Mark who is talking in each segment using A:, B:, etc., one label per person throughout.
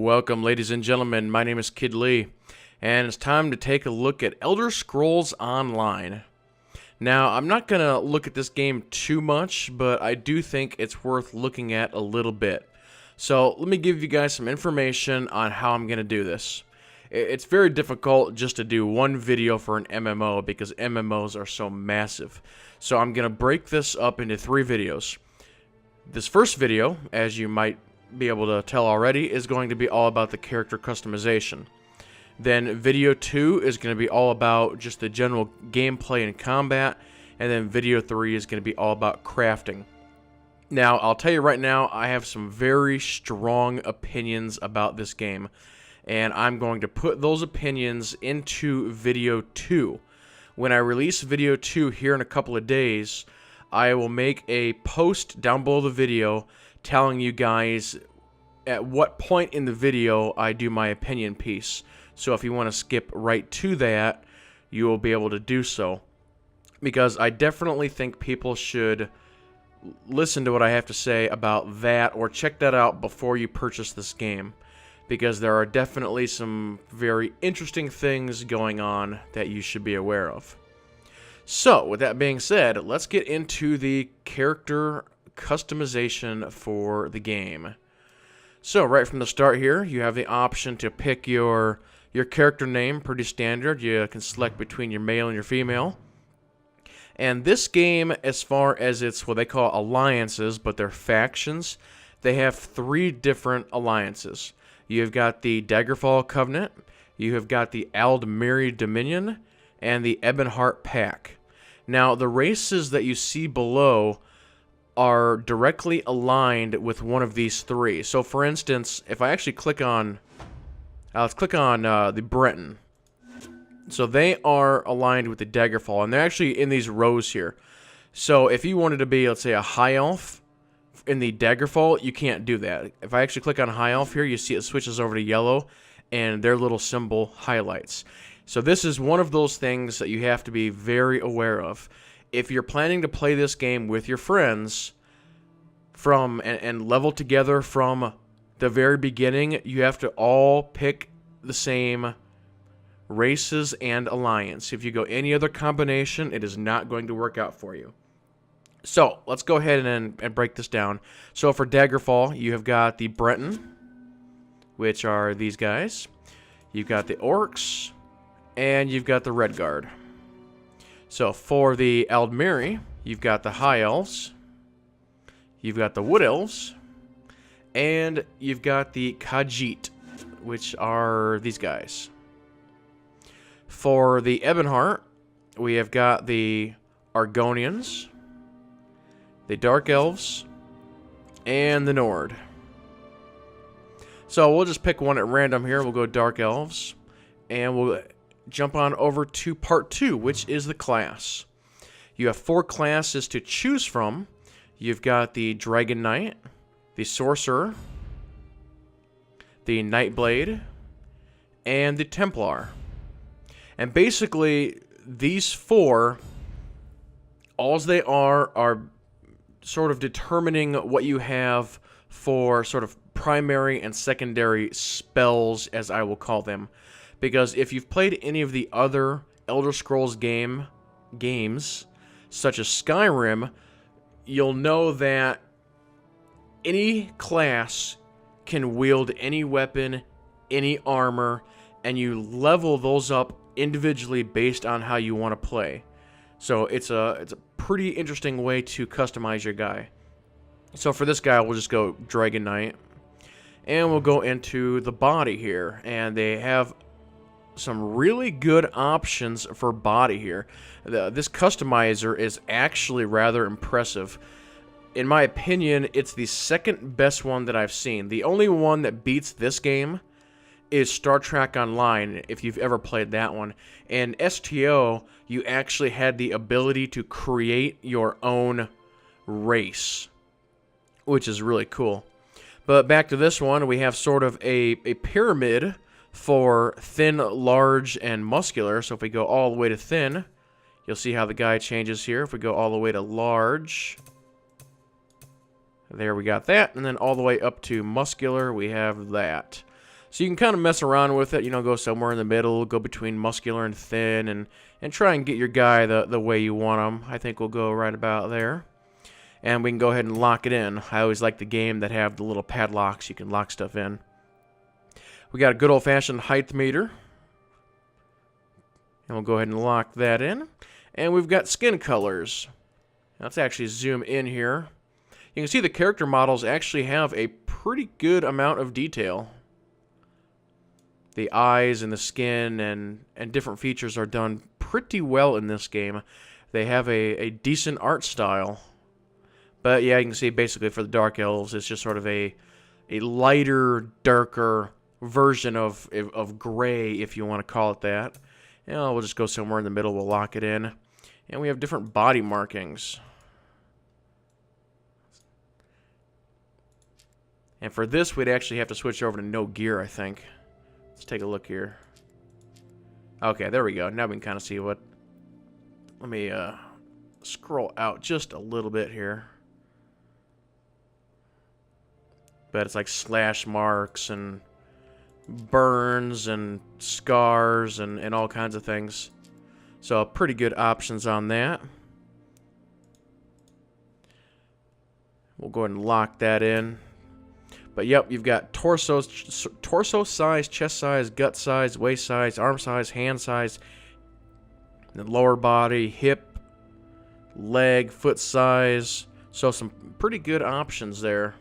A: Welcome, ladies and gentlemen. My name is Kid Lee, and it's time to take a look at Elder Scrolls Online. Now, I'm not going to look at this game too much, but I do think it's worth looking at a little bit. So, let me give you guys some information on how I'm going to do this. It's very difficult just to do one video for an MMO because MMOs are so massive. So, I'm going to break this up into 3 videos. This first video, as you might be able to tell already, is going to be all about the character customization. Then video 2 is going to be all about just the general gameplay and combat, and then video 3 is going to be all about crafting. Now, I'll tell you right now, I have some very strong opinions about this game, and I'm going to put those opinions into video 2. When I release video 2 here in a couple of days, I will make a post down below the video telling you guys at what point in the video I do my opinion piece. So if you want to skip right to that, you will be able to do so. Because I definitely think people should listen to what I have to say about that, or check that out before you purchase this game. Because there are definitely some very interesting things going on that you should be aware of. So, with that being said, let's get into the character customization for the game. So, right from the start here, you have the option to pick your character name, pretty standard. You can select between your male and your female. And this game, as far as its what they call alliances, but they're factions, they have 3 different alliances. You've got the Daggerfall Covenant, you have got the Aldmeri Dominion, and the Ebonheart Pack. Now, the races that you see below are directly aligned with one of these 3. So, for instance, if I actually click on... let's click on the Breton. So, they are aligned with the Daggerfall, and they're actually in these rows here. So, if you wanted to be, let's say, a High Elf in the Daggerfall, you can't do that. If I actually click on High Elf here, you see it switches over to yellow, and their little symbol highlights. So, this is one of those things that you have to be very aware of. If you're planning to play this game with your friends and level together from the very beginning, you have to all pick the same races and alliance. If you go any other combination, it is not going to work out for you. So, let's go ahead and break this down. So, for Daggerfall, you have got the Breton, which are these guys. You've got the Orcs, and you've got the Redguard. So, for the Aldmeri, you've got the High Elves, you've got the Wood Elves, and you've got the Khajiit, which are these guys. For the Ebonheart, we have got the Argonians, the Dark Elves, and the Nord. So, we'll just pick one at random here. We'll go Dark Elves, and we'll jump on over to part 2, which is the class. You have 4 classes to choose from. You've got the Dragon Knight, the Sorcerer, the Nightblade, and the Templar. And basically, these 4, all they are sort of determining what you have for sort of primary and secondary spells, as I will call them. Because if you've played any of the other Elder Scrolls games, such as Skyrim, you'll know that any class can wield any weapon, any armor, and you level those up individually based on how you want to play. So it's a pretty interesting way to customize your guy. So for this guy, we'll just go Dragon Knight. And we'll go into the body here. And they have some really good options for body here. This customizer is actually rather impressive. In my opinion, it's the second best one that I've seen. The only one that beats this game is Star Trek Online, if you've ever played that one. In STO, you actually had the ability to create your own race, which is really cool. But back to this one, we have sort of a pyramid for thin, large, and muscular. So if we go all the way to thin, you'll see how the guy changes here. If we go all the way to large, there we got that. And then all the way up to muscular, we have that. So you can kind of mess around with it, you know, go somewhere in the middle, go between muscular and thin, and try and get your guy the way you want him. I think we'll go right about there. And we can go ahead and lock it in. I always like the game that have the little padlocks you can lock stuff in. We got a good old-fashioned height meter. And we'll go ahead and lock that in. And we've got skin colors. Let's actually zoom in here. You can see the character models actually have a pretty good amount of detail. The eyes and the skin and different features are done pretty well in this game. They have a decent art style. But yeah, you can see basically for the Dark Elves, it's just sort of a lighter, darker version of gray, if you want to call it that. And we'll just go somewhere in the middle, we'll lock it in. And we have different body markings. And for this, we'd actually have to switch over to no gear, I think. Let's take a look here. Okay, there we go. Now we can kind of see what... Let me scroll out just a little bit here. But it's like slash marks and burns and scars and all kinds of things. So pretty good options on that. We'll go ahead and lock that in. But yep, you've got torso size, chest size, gut size, waist size, arm size, hand size, the lower body, hip, leg, foot size. So some pretty good options there.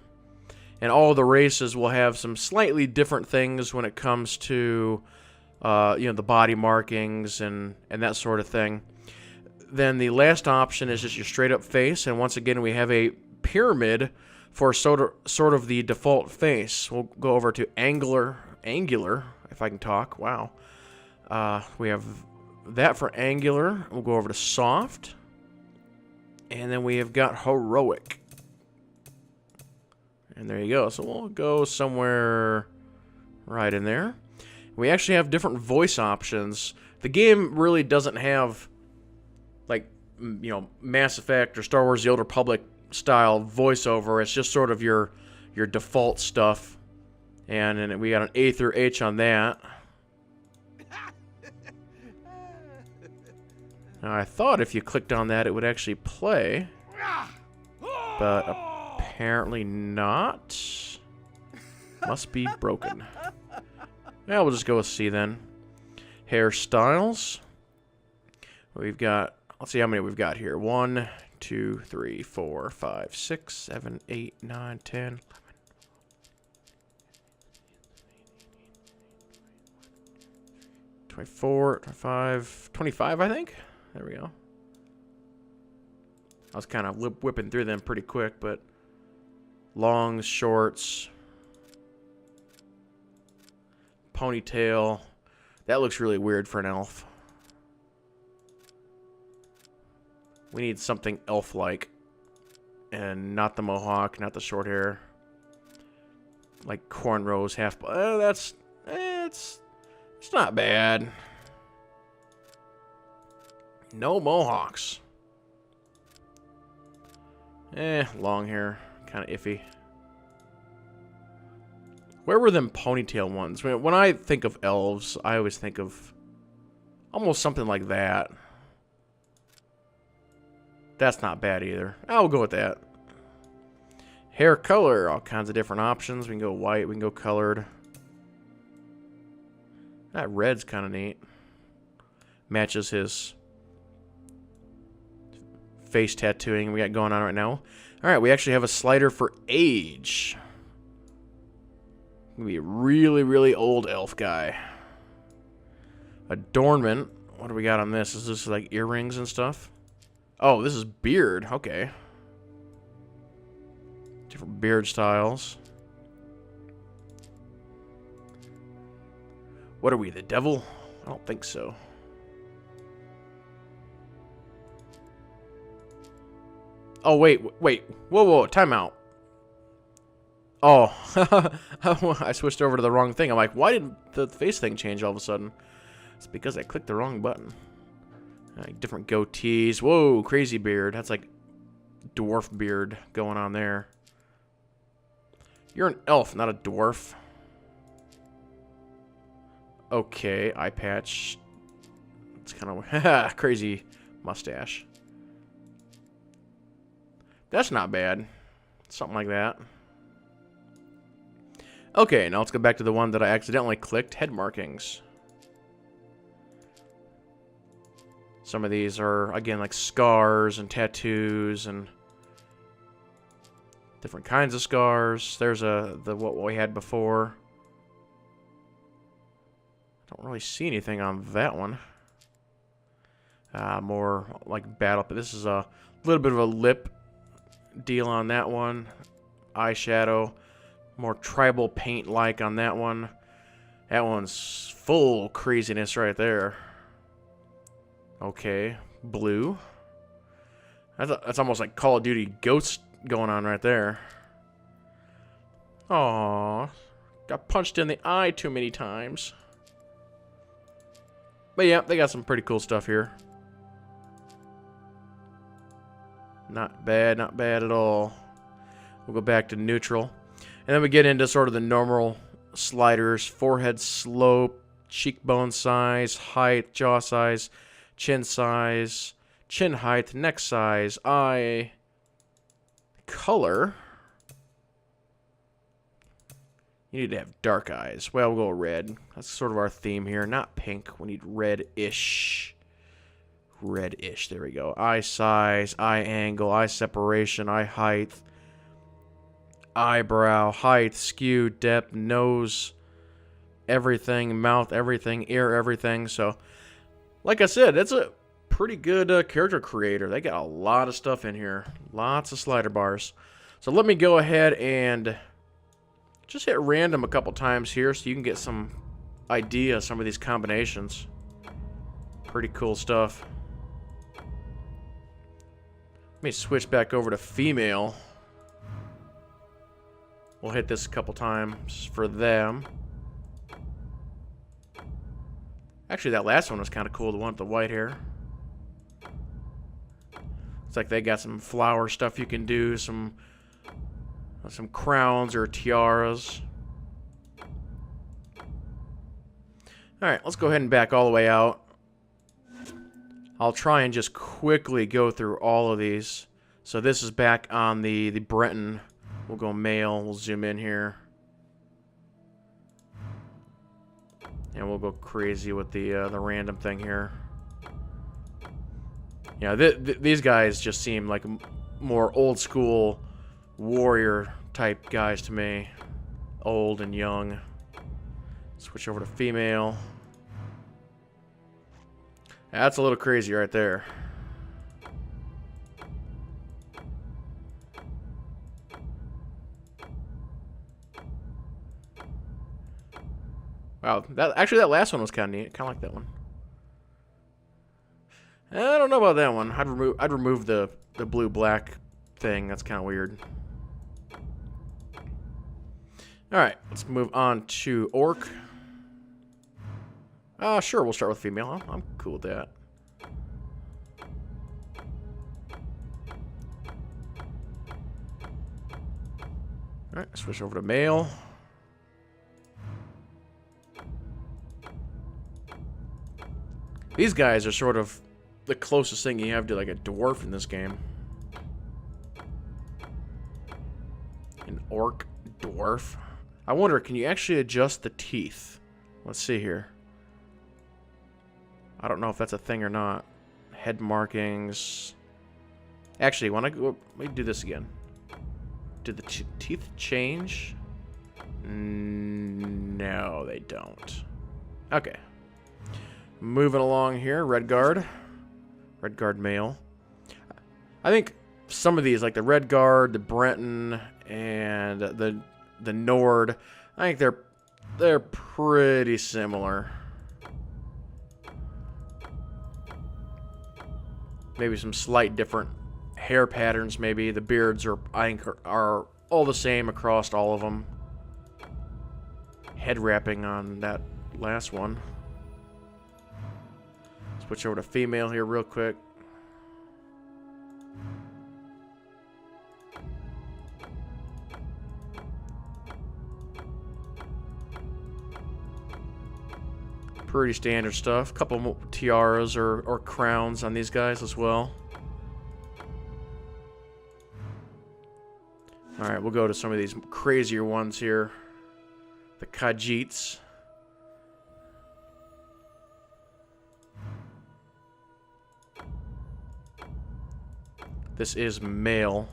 A: And all of the races will have some slightly different things when it comes to the body markings and that sort of thing. Then the last option is just your straight up face, and once again we have a pyramid for sort of the default face. We'll go over to angular, if I can talk. Wow. We have that for angular. We'll go over to soft. And then we have got heroic. And there you go. So we'll go somewhere right in there. We actually have different voice options. The game really doesn't have, like, Mass Effect or Star Wars The Old Republic style voiceover. It's just sort of your default stuff. And then we got an A through H on that. Now, I thought if you clicked on that it would actually play. But apparently not. Must be broken. Yeah, we'll just go with C then. Hairstyles. We've got, let's see how many we've got here. 1, 2, 3, 4, 5, 6, 7, 8, 9, 10, 11, 24, 25, 25, I think. There we go. I was kind of whipping through them pretty quick, but longs, shorts, ponytail. That looks really weird for an elf. We need something elf-like. And not the mohawk, not the short hair. Like cornrows, half... it's not bad. No mohawks. Long hair. Kind of iffy. Where were them ponytail ones? When I think of elves, I always think of almost something like that. That's not bad either. I'll go with that. Hair color, all kinds of different options. We can go white, we can go colored. That red's kind of neat. Matches his face tattooing we got going on right now. Alright, we actually have a slider for age. Gonna be a really, really old elf guy. Adornment. What do we got on this? Is this like earrings and stuff? Oh, this is beard. Okay. Different beard styles. What are we, the devil? I don't think so. Oh, wait. Whoa, time out. Oh, I switched over to the wrong thing. I'm like, why did the face thing change all of a sudden? It's because I clicked the wrong button. Like different goatees. Whoa, crazy beard. That's like dwarf beard going on there. You're an elf, not a dwarf. okay. Eye patch. It's kind of crazy mustache. That's not bad. Something like that. Okay, now let's go back to the one that I accidentally clicked. Head markings. Some of these are, again, like scars and tattoos and different kinds of scars. There's what we had before. Don't really see anything on that one. More like battle, but this is a little bit of a lip deal on that one. Eyeshadow. More tribal paint-like on that one. That one's full craziness right there. Okay, blue. That's almost like Call of Duty Ghost going on right there. Aww. Got punched in the eye too many times. But yeah, they got some pretty cool stuff here. Not bad at all. We'll go back to neutral. And then we get into sort of the normal sliders. Forehead slope, cheekbone size, height, jaw size, chin size, chin height, neck size, eye color. You need to have dark eyes. Well, we'll go red. That's sort of our theme here. Not pink. We need red-ish. Red-ish. There we go. Eye size, eye angle, eye separation, eye height, eyebrow, height, skew, depth, nose, everything, mouth, everything, ear, everything. So, like I said, it's a pretty good character creator. They got a lot of stuff in here. Lots of slider bars. So let me go ahead and just hit random a couple times here so you can get some idea of some of these combinations. Pretty cool stuff. Let me switch back over to female. We'll hit this a couple times for them. Actually, that last one was kind of cool, the one with the white hair. It's like they got some flower stuff you can do, some crowns or tiaras. Alright, let's go ahead and back all the way out. I'll try and just quickly go through all of these. So this is back on the Breton. We'll go male. We'll zoom in here. And we'll go crazy with the random thing here. Yeah, these guys just seem like more old school warrior type guys to me. Old and young. Switch over to female. That's a little crazy right there. Wow, that last one was kind of neat. Kind of like that one. I don't know about that one. I'd remove the blue black thing. That's kind of weird. All right, let's move on to orc. Sure, we'll start with female. I'm cool with that. All right, switch over to male. These guys are sort of the closest thing you have to like a dwarf in this game. An orc dwarf. I wonder, can you actually adjust the teeth? Let's see here. I don't know if that's a thing or not. Head markings. Actually, let me do this again. Did the teeth change? No, they don't. Okay. Moving along here, Redguard. Redguard male. I think some of these, like the Redguard, the Breton, and the Nord, I think they're pretty similar. Maybe some slight different hair patterns. Maybe the beards I think are all the same across all of them. Head wrapping on that last one. Switch over to female here real quick. Pretty standard stuff. Couple more tiaras or crowns on these guys as well. Alright, we'll go to some of these crazier ones here. The Khajiits. This is male.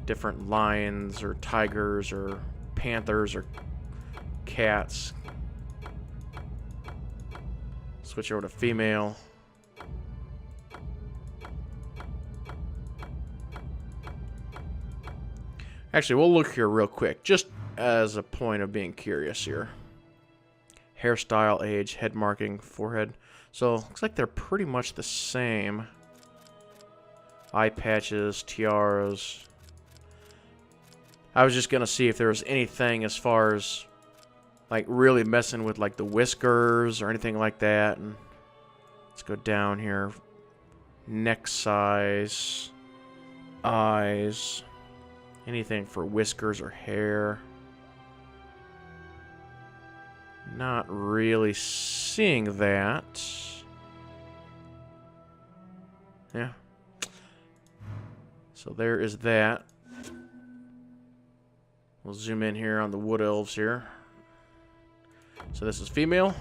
A: Different lions or tigers or panthers or cats. Switch over to female. Actually, we'll look here real quick, just as a point of being curious here. Hairstyle, age, head marking, forehead. So, looks like they're pretty much the same. Eye patches, tiaras. I was just going to see if there was anything as far as, like, really messing with, like, the whiskers or anything like that. And let's go down here. Neck size. Eyes. Anything for whiskers or hair. Not really seeing that. Yeah. So there is that. We'll zoom in here on the wood elves here. So this is female.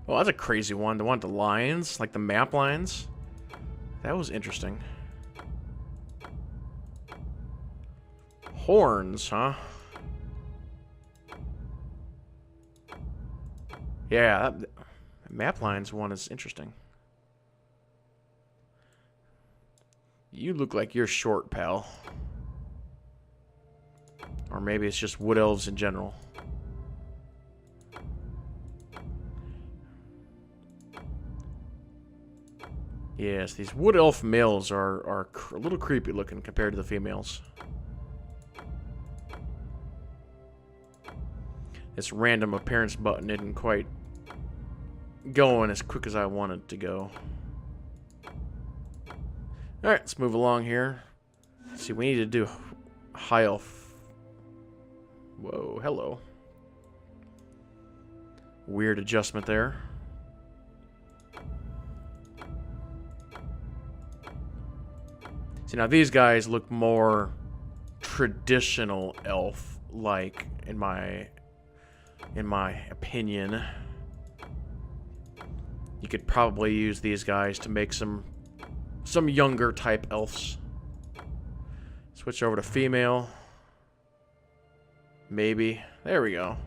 A: Oh, that's a crazy one. The one with the lions, like the map lines. That was interesting. Horns, huh? Yeah, that map lines one is interesting. You look like you're short, pal. Or maybe it's just wood elves in general. Yes, these wood elf males are a little creepy looking compared to the females. This random appearance button isn't quite going as quick as I wanted to go. Alright, let's move along here. Let's see, we need to do high elf. Whoa, hello. Weird adjustment there. See, now these guys look more traditional elf-like, in my opinion. You could probably use these guys to make some younger type elves. Switch over to female. Maybe. There we go.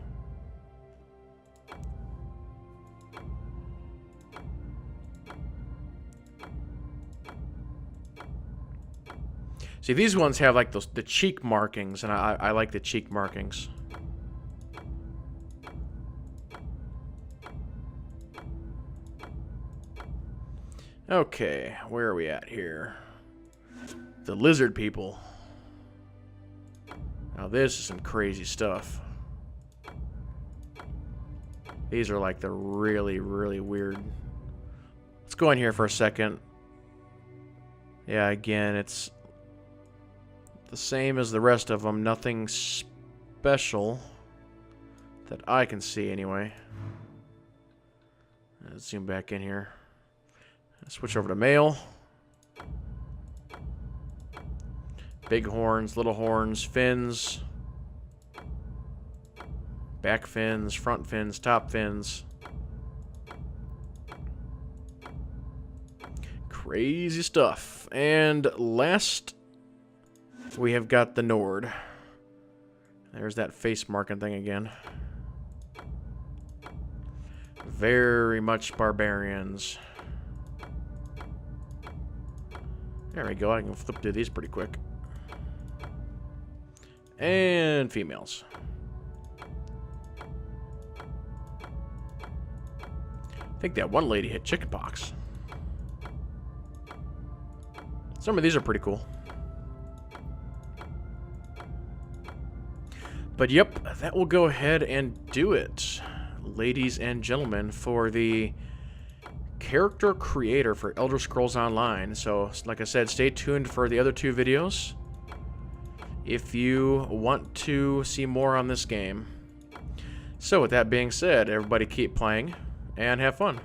A: See, these ones have like the cheek markings, and I like the cheek markings. Okay, where are we at here? The lizard people. Now this is some crazy stuff. These are like the really, really weird. Let's go in here for a second. Yeah, again, it's the same as the rest of them. Nothing special that I can see anyway. Let's zoom back in here. Switch over to male. Big horns, little horns, fins. Back fins, front fins, top fins. Crazy stuff. And last, we have got the Nord. There's that face marking thing again. Very much barbarians. There we go. I can flip through these pretty quick. And females. I think that one lady hit chickenpox. Some of these are pretty cool. But yep, that will go ahead and do it, ladies and gentlemen, for the character creator for Elder Scrolls Online. So, like I said, stay tuned for the other two videos. if you want to see more on this game. So with that being said, everybody keep playing and have fun.